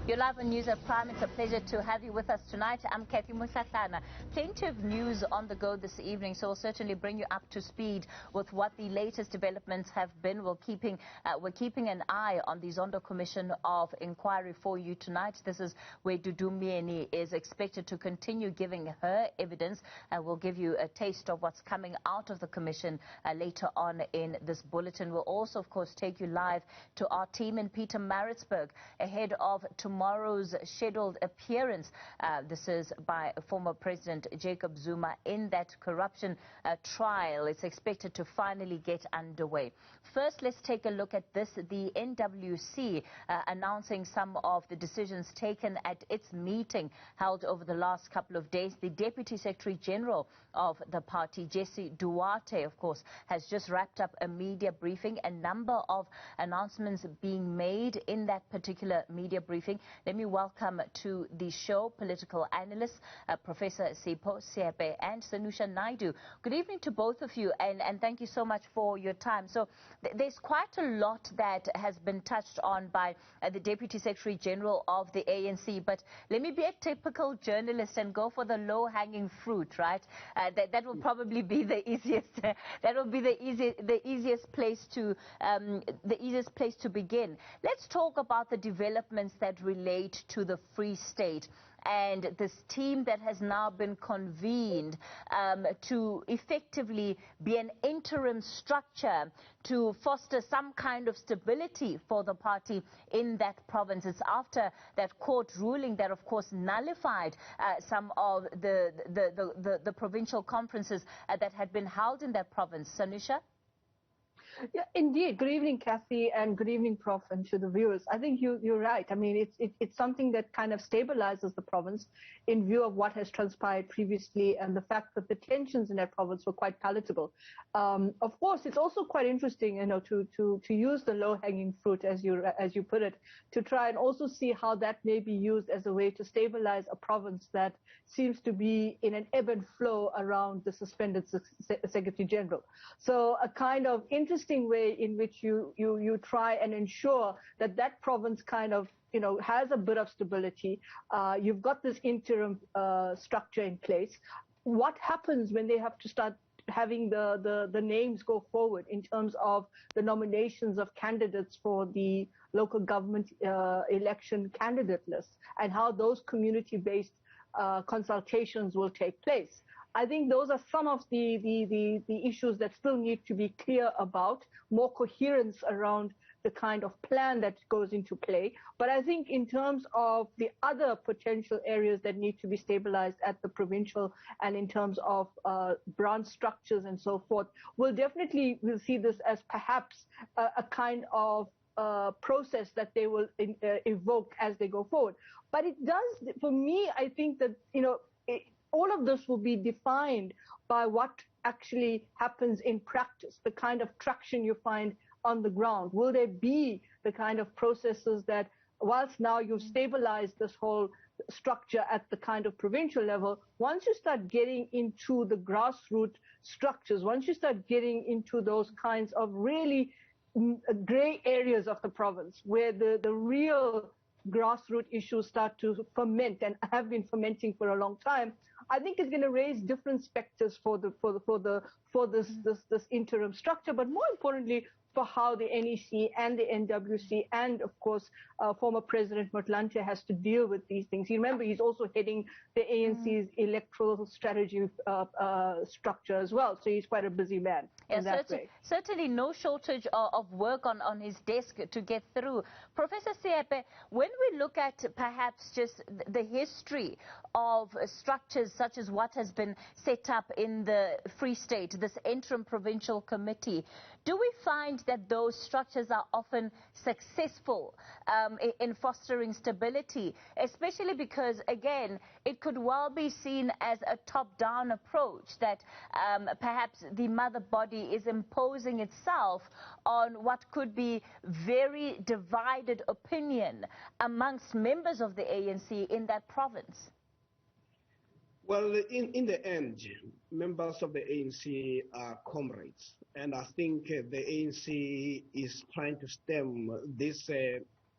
You're live on News at Prime. It's a pleasure to have you with us tonight. I'm Cathy Mohlahlana. Plenty of news on the go this evening, so we'll certainly bring you up to speed with what the latest developments have been. We're keeping an eye on the Zondo Commission of Inquiry for you tonight. This is where Dudu Myeni is expected to continue giving her evidence. We'll give you a taste of what's coming out of the commission later on in this bulletin. We'll also, of course, take you live to our team in Pietermaritzburg ahead of tomorrow's scheduled appearance. This is by former President Jacob Zuma in that corruption trial. It's expected to finally get underway. First, let's take a look at this. The NWC announcing some of the decisions taken at its meeting held over the last couple of days. The Deputy Secretary General of the party, Jessie Duarte, of course, has just wrapped up a media briefing. A number of announcements being made in that particular media briefing. Let me welcome to the show political analysts, Professor Sipho, Seepe, and Sanusha Naidu. Good evening to both of you, and thank you so much for your time. So there's quite a lot that has been touched on by the Deputy Secretary General of the ANC, but let me be a typical journalist and go for the low-hanging fruit, right? That will probably be the easiest. That will be the easiest place to begin. Let's talk about the developments that relate to the Free State and this team that has now been convened to effectively be an interim structure to foster some kind of stability for the party in that province. It's after that court ruling that, of course, nullified some of the provincial conferences that had been held in that province. Sanusha? Yeah, indeed. Good evening, Cathy, and good evening, Prof, and to the viewers. I think you're right. I mean, it's something that kind of stabilizes the province in view of what has transpired previously and the fact that the tensions in that province were quite palatable. Of course, it's also quite interesting, to use the low-hanging fruit, as you put it, to try and also see how that may be used as a way to stabilize a province that seems to be in an ebb and flow around the suspended Secretary General. So a kind of interesting way in which you try and ensure that province kind of has a bit of stability. You've got this interim structure in place. What happens when they have to start having the names go forward in terms of the nominations of candidates for the local government election candidate list, and how those community-based consultations will take place? I think those are some of the issues that still need to be clear about, more coherence around the kind of plan that goes into play. But I think in terms of the other potential areas that need to be stabilized at the provincial and in terms of branch structures and so forth, we'll see this as perhaps a kind of process that they will evoke as they go forward. But it does, for me, I think that, all of this will be defined by what actually happens in practice, the kind of traction you find on the ground. Will there be the kind of processes that, whilst now you've stabilized this whole structure at the kind of provincial level, once you start getting into the grassroots structures, once you start getting into those kinds of really gray areas of the province where the real grassroots issues start to ferment and have been fermenting for a long time, I think it's going to raise different specters for this interim structure, but more importantly, for how the NEC and the NWC and, of course, former President Mohlahlana has to deal with these things. You remember, he's also heading the ANC's electoral strategy structure as well, so he's quite a busy man in that way. Certainly no shortage of work on his desk to get through. Professor Seepe, when we look at perhaps just the history of structures such as what has been set up in the Free State, this interim provincial committee, do we find that those structures are often successful in fostering stability, especially because, again, it could well be seen as a top-down approach that perhaps the mother body is imposing itself on what could be very divided opinion amongst members of the ANC in that province? Well, in the end, members of the ANC are comrades, and I think the ANC is trying to stem this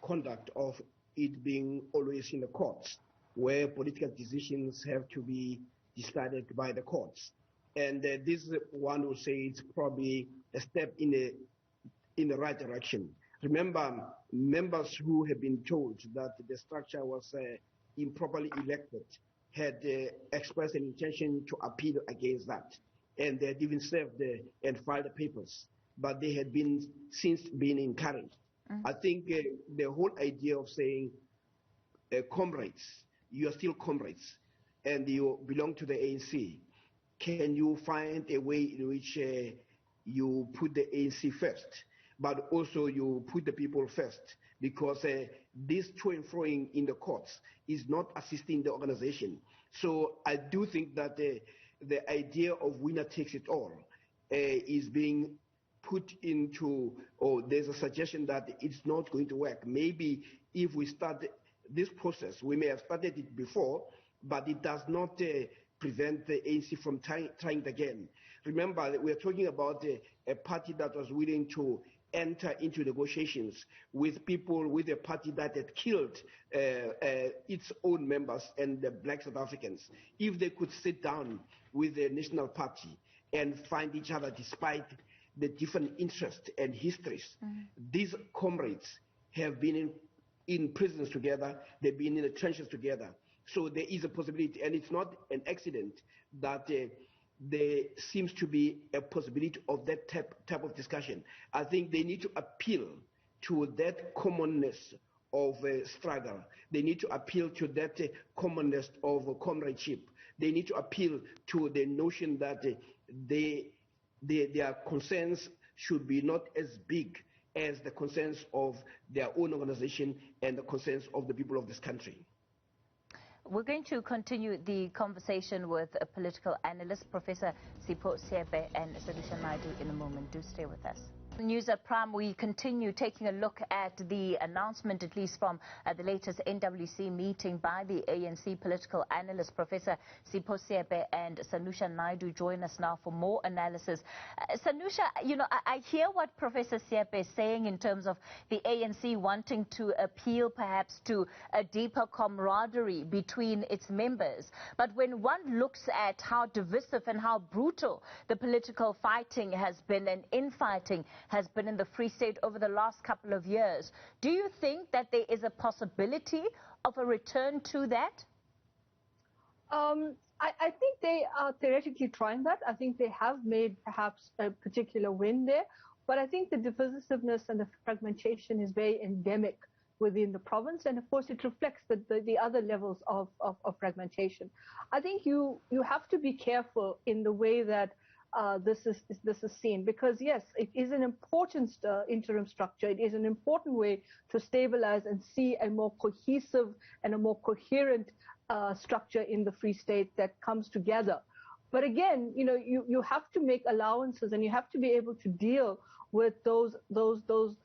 conduct of it being always in the courts, where political decisions have to be decided by the courts. And this one will say it's probably a step in the right direction. Remember, members who have been told that the structure was improperly elected had expressed an intention to appeal against that, and they had even served and filed the papers, but they had since been encouraged. I think the whole idea of saying, comrades, you are still comrades, and you belong to the ANC. Can you find a way in which you put the ANC first, but also you put the people first? Because this to and froing in the courts is not assisting the organization. So I do think that the idea of winner takes it all is being put into, or there's a suggestion that it's not going to work. Maybe if we start this process, we may have started it before, but it does not prevent the ANC from trying it again. Remember, we're talking about a party that was willing to enter into negotiations with people, with a party that had killed its own members and the black South Africans. If they could sit down with the National Party and find each other despite the different interests and histories, these comrades have been in prisons together, they've been in the trenches together. So there is a possibility, and it's not an accident that there seems to be a possibility of that type of discussion. I think they need to appeal to that commonness of struggle. They need to appeal to that commonness of comradeship. They need to appeal to the notion that their concerns should be not as big as the concerns of their own organization and the concerns of the people of this country. We're going to continue the conversation with a political analyst, Professor Sipho, Seepe and Sanusha Naidu in a moment. Do stay with us. News at Prime, we continue taking a look at the announcement, at least from the latest NWC meeting by the ANC political analyst, Professor Sipho, Seepe and Sanusha Naidu join us now for more analysis. Sanusha, you know, I hear what Professor Seepe is saying in terms of the ANC wanting to appeal perhaps to a deeper camaraderie between its members. But when one looks at how divisive and how brutal the political fighting has been and infighting has been in the Free State over the last couple of years, do you think that there is a possibility of a return to that? I think they are theoretically trying that. I think they have made perhaps a particular win there, but I think the divisiveness and the fragmentation is very endemic within the province, and of course it reflects the other levels of fragmentation. I think you have to be careful in the way that this is seen, because yes, it is an important interim structure. It is an important way to stabilize and see a more cohesive and a more coherent structure in the Free State that comes together. But again, you know, you have to make allowances, and you have to be able to deal with those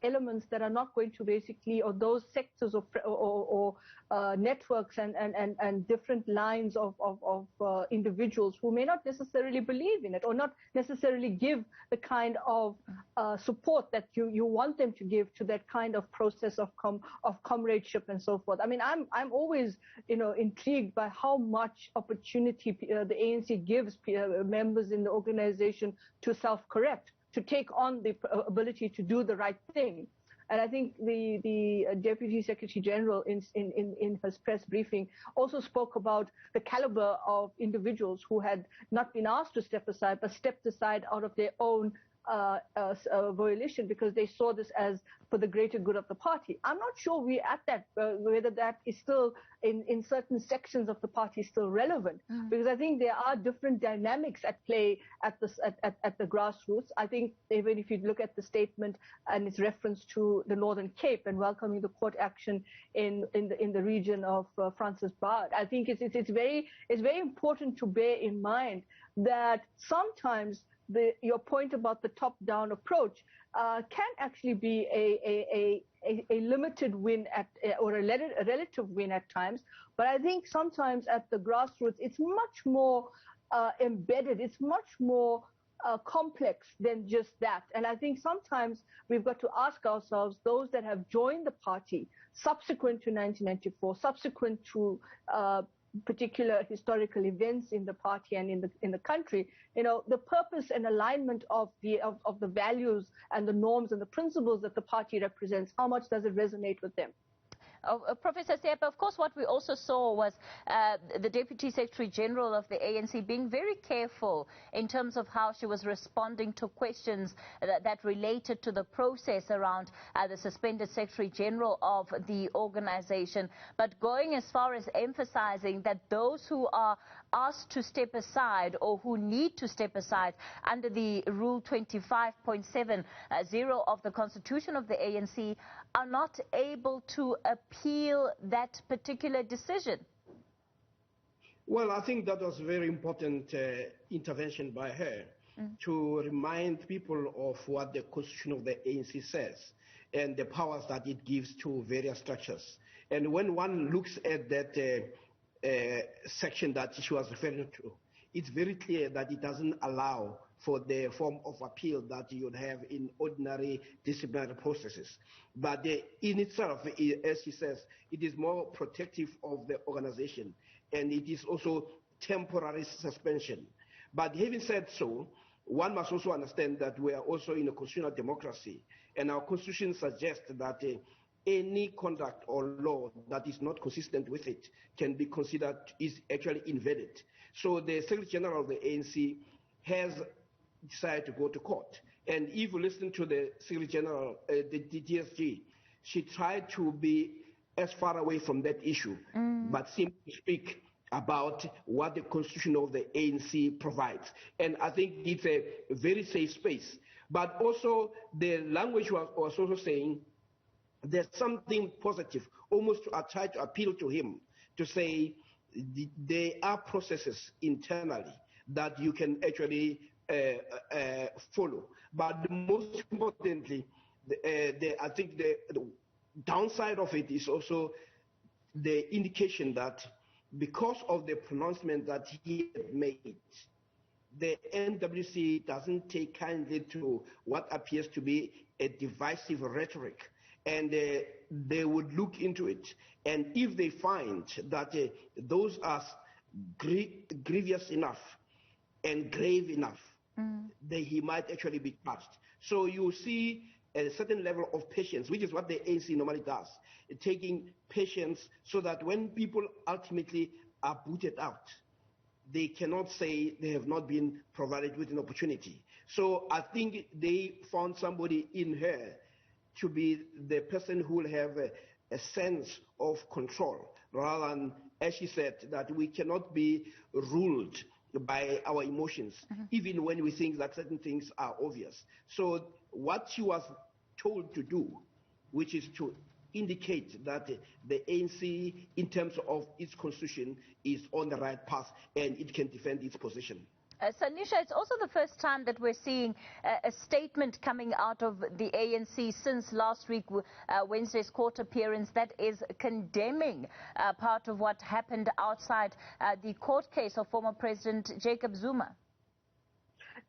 elements that are not going to basically, or those sectors or networks and different lines of individuals who may not necessarily believe in it, or not necessarily give the kind of support that you want them to give to that kind of process of comradeship and so forth. I mean, I'm always, you know, intrigued by how much opportunity the ANC gives members in the organization to self-correct, to take on the ability to do the right thing. And I think the Deputy Secretary General in his press briefing also spoke about the caliber of individuals who had not been asked to step aside, but stepped aside out of their own volition, because they saw this as for the greater good of the party. I'm not sure we're at that, whether that is still in certain sections of the party still relevant, because I think there are different dynamics at play at the grassroots. I think even if you look at the statement and its reference to the Northern Cape and welcoming the court action in the region of Francis Bard, I think it's very important to bear in mind that sometimes your point about the top-down approach can actually be a limited win or a relative win at times. But I think sometimes at the grassroots, it's much more embedded. It's much more complex than just that. And I think sometimes we've got to ask ourselves, those that have joined the party subsequent to 1994, subsequent to particular historical events in the party and in the country, the purpose and alignment of the values and the norms and the principles that the party represents, how much does it resonate with them? Professor Seepe, of course, what we also saw was the Deputy Secretary General of the ANC being very careful in terms of how she was responding to questions that related to the process around the suspended Secretary General of the organization, but going as far as emphasizing that those who are asked to step aside or who need to step aside under the Rule 25.70 of the Constitution of the ANC are not able to appeal that particular decision. Well, I think that was a very important intervention by her to remind people of what the Constitution of the ANC says and the powers that it gives to various structures. And when one looks at that section that she was referring to, it's very clear that it doesn't allow for the form of appeal that you would have in ordinary disciplinary processes. But in itself, as she says, it is more protective of the organization, and it is also temporary suspension. But having said so, one must also understand that we are also in a constitutional democracy, and our constitution suggests that any conduct or law that is not consistent with it can be considered is actually invalid. So the Secretary General of the ANC has decided to go to court. And if you listen to the Secretary General, the DSG, she tried to be as far away from that issue, but seemed to speak about what the Constitution of the ANC provides. And I think it's a very safe space. But also the language was also saying there's something positive, almost I tried to appeal to him to say there are processes internally that you can actually follow. But most importantly, I think the downside of it is also the indication that because of the pronouncement that he had made, the NWC doesn't take kindly to what appears to be a divisive rhetoric. And they would look into it. And if they find that those are grievous enough and grave enough, then he might actually be charged. So you see a certain level of patience, which is what the ANC normally does, taking patience so that when people ultimately are booted out, they cannot say they have not been provided with an opportunity. So I think they found somebody in her to be the person who will have a sense of control, rather than, as she said, that we cannot be ruled by our emotions, even when we think that certain things are obvious. So what she was told to do, which is to indicate that the ANC, in terms of its constitution, is on the right path and it can defend its position. Sanusha, it's also the first time that we're seeing a statement coming out of the ANC since last week, Wednesday's court appearance, that is condemning part of what happened outside the court case of former President Jacob Zuma.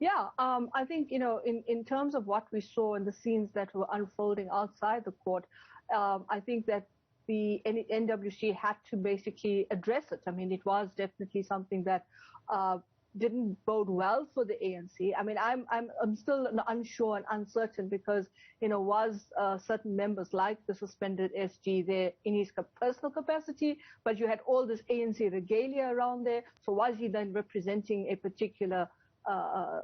Yeah, I think, in terms of what we saw in the scenes that were unfolding outside the court, I think that the NWC had to basically address it. I mean, it was definitely something that didn't bode well for the ANC. I mean, I'm still unsure and uncertain because, was certain members like the suspended SG there in his personal capacity, but you had all this ANC regalia around there. So was he then representing a particular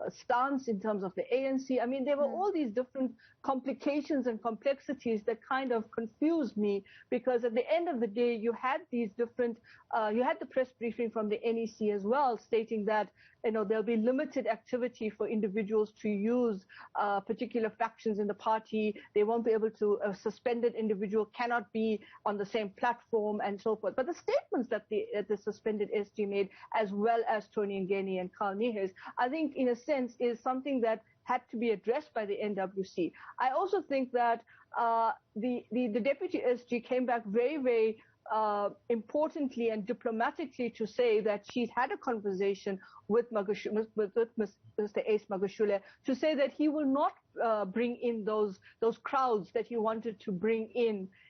stance in terms of the ANC? I mean, there were all these different complications and complexities that kind of confused me, because at the end of the day, you had these different, you had the press briefing from the NEC as well, stating that, there'll be limited activity for individuals to use particular factions in the party. They won't be able to, a suspended individual cannot be on the same platform and so forth. But the statements that the suspended SG made, as well as Tony Ngeni and Carl Niehaus, I think in a sense is something that had to be addressed by the NWC. I also think that the deputy SG came back very, very importantly and diplomatically to say that she's had a conversation with Mr. Ace Magashule to say that he will not bring in those crowds that he wanted to bring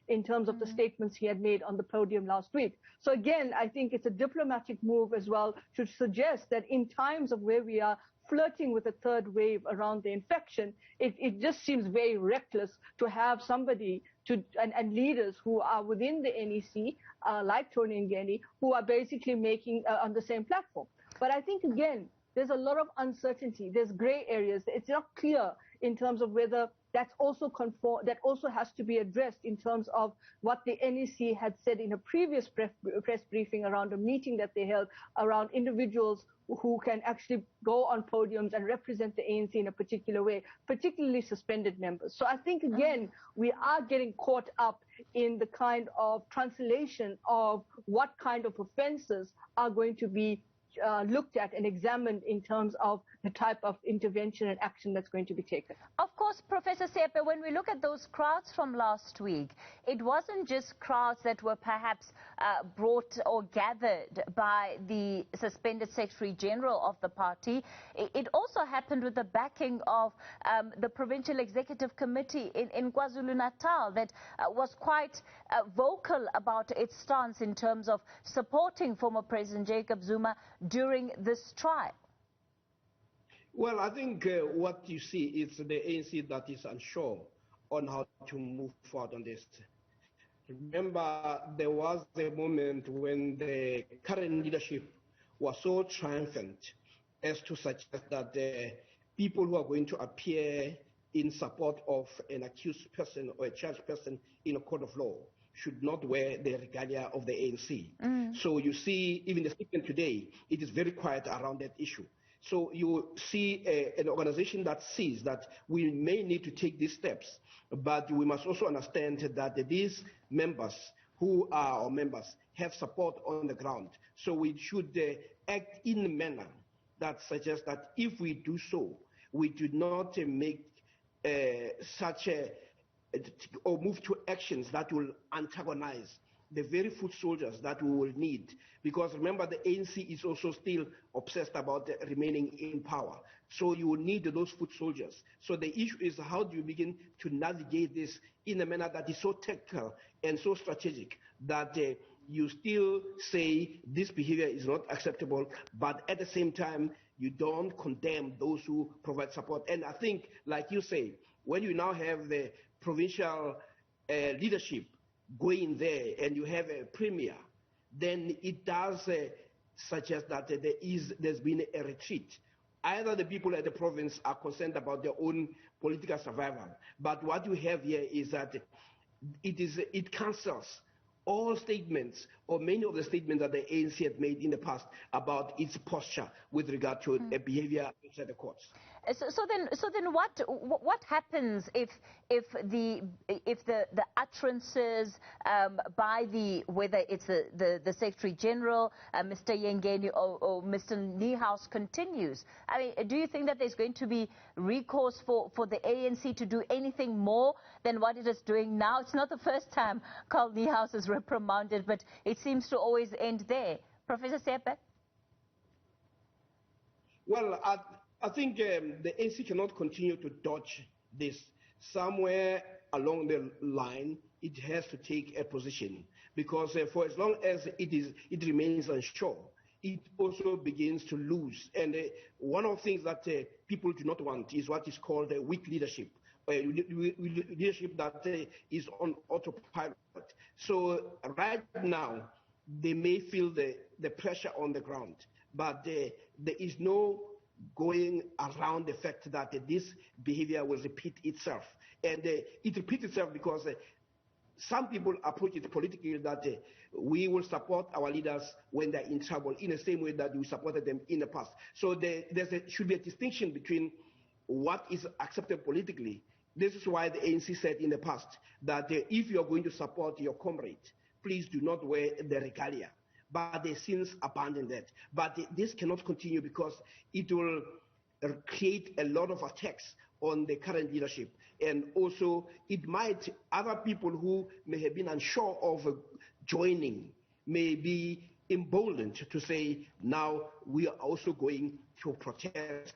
in terms of the statements he had made on the podium last week. So again, I think it's a diplomatic move as well to suggest that in times of where we are flirting with a third wave around the infection, it just seems very reckless to have somebody and leaders who are within the NEC, like Tony Ngeni, who are basically making on the same platform. But I think, again, there's a lot of uncertainty. There's gray areas. It's not clear in terms of whether that also has to be addressed in terms of what the NEC had said in a previous press briefing around a meeting that they held around individuals who can actually go on podiums and represent the ANC in a particular way, particularly suspended members. So I think, again, we are getting caught up in the kind of translation of what kind of offenses are going to be looked at and examined in terms of the type of intervention and action that's going to be taken. Of course, Professor Seepe, when we look at those crowds from last week, it wasn't just crowds that were perhaps brought or gathered by the suspended Secretary General of the party. It also happened with the backing of the Provincial Executive Committee in KwaZulu-Natal that was quite vocal about its stance in terms of supporting former President Jacob Zuma during this trial. Well, I think what you see is the ANC that is unsure on how to move forward on this. Remember, there was a moment when the current leadership was so triumphant as to suggest that the people who are going to appear in support of an accused person or a charged person in a court of law should not wear the regalia of the ANC. So you see, even the statement today, it is very quiet around that issue. So you see an organization that sees that we may need to take these steps, but we must also understand that these members who are our members have support on the ground. So we should act in a manner that suggests that if we do so, we do not make or move to actions that will antagonize the very foot soldiers that we will need. Because remember, the ANC is also still obsessed about remaining in power. So you will need those foot soldiers. So the issue is, how do you begin to navigate this in a manner that is so tactical and so strategic that you still say this behavior is not acceptable, but at the same time, you don't condemn those who provide support. And I think, like you say, when you now have the provincial leadership going there and you have a premier, then it does suggest that there's been a retreat. Either the people at the province are concerned about their own political survival, but what you have here is that it cancels all statements, or many of the statements that the ANC had made in the past about its posture with regard to behavior inside the courts. So then what happens if the utterances by whether it's the Secretary General, Mr. Yengeni or Mr. Niehaus continues? I mean, do you think that there's going to be recourse for the ANC to do anything more than what it is doing now? It's not the first time Carl Niehaus is reprimanded, but it seems to always end there. Professor Seepe? Well, I think the ANC cannot continue to dodge this. Somewhere along the line, it has to take a position, because for as long as it remains unsure, it also begins to lose. And one of the things that people do not want is what is called weak leadership. Leadership that is on autopilot. So right now, they may feel the pressure on the ground, but there is no going around the fact that this behavior will repeat itself. And it repeats itself because some people approach it politically that we will support our leaders when they're in trouble in the same way that we supported them in the past. So there should be a distinction between what is accepted politically. This is why the ANC said in the past that if you're going to support your comrade, please do not wear the regalia. But they since abandoned that. But this cannot continue because it will create a lot of attacks on the current leadership. And also, it might, other people who may have been unsure of joining may be emboldened to say, now we are also going to protest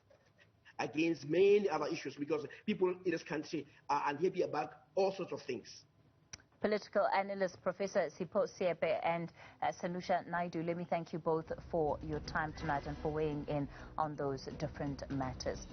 against many other issues, because people in this country are unhappy about all sorts of things. Political analyst Professor Sipho Seepe and Sanusha Naidu, let me thank you both for your time tonight and for weighing in on those different matters.